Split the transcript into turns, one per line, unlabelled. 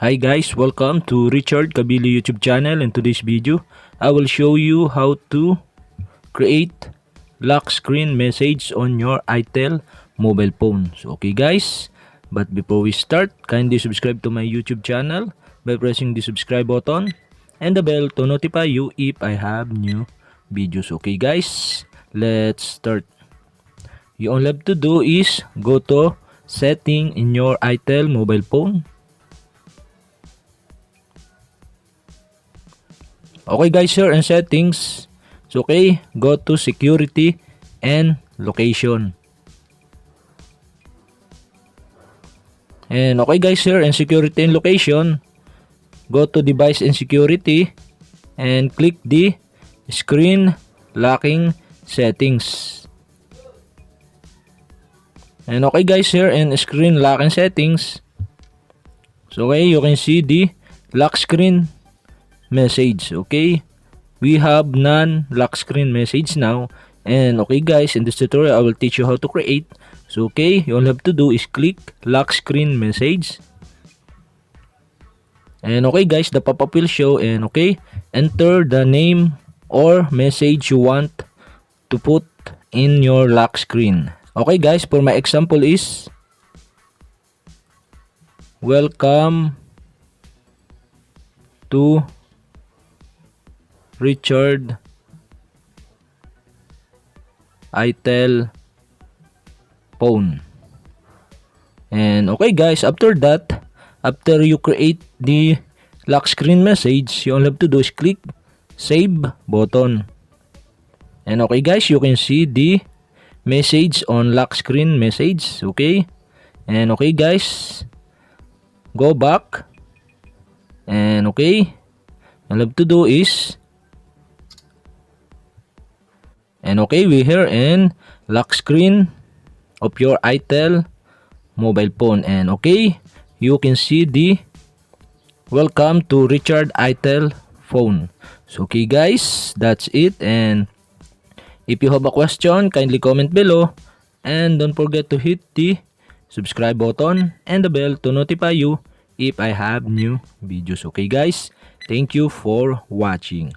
Hi guys, welcome to Richard Cabile YouTube channel. In today's video, I will show you how to create lock screen message on your itel mobile phone. So okay guys, but before we start, kindly subscribe to my YouTube channel by pressing the subscribe button and the bell to notify you if I have new videos. Okay guys, let's start. You all have to do is go to setting in your itel mobile phone. Okay guys, here in settings. So okay, go to security and location. And okay guys, here in security and location, go to device and security and click the screen locking settings. And okay guys, here in screen locking settings, so okay, you can see the lock screen message. Okay, we have none lock screen message now. And okay guys, in this tutorial I will teach you how to create. So okay, you all have to do is click lock screen message. And okay guys, the pop-up will show, and okay, enter the name or message you want to put in your lock screen. Okay guys, for my example is welcome to Richard itel phone. And okay guys, after that, after you create the lock screen message, you all have to do is click save button. And okay guys, you can see the message on lock screen message. Okay, and okay guys, go back, and okay, all you have to do is, and okay, we here in lock screen of your itel mobile phone. And okay, you can see the welcome to Richard itel phone. So okay guys, that's it. And if you have a question, kindly comment below, and don't forget to hit the subscribe button and the bell to notify you if I have new videos. Okay guys, thank you for watching.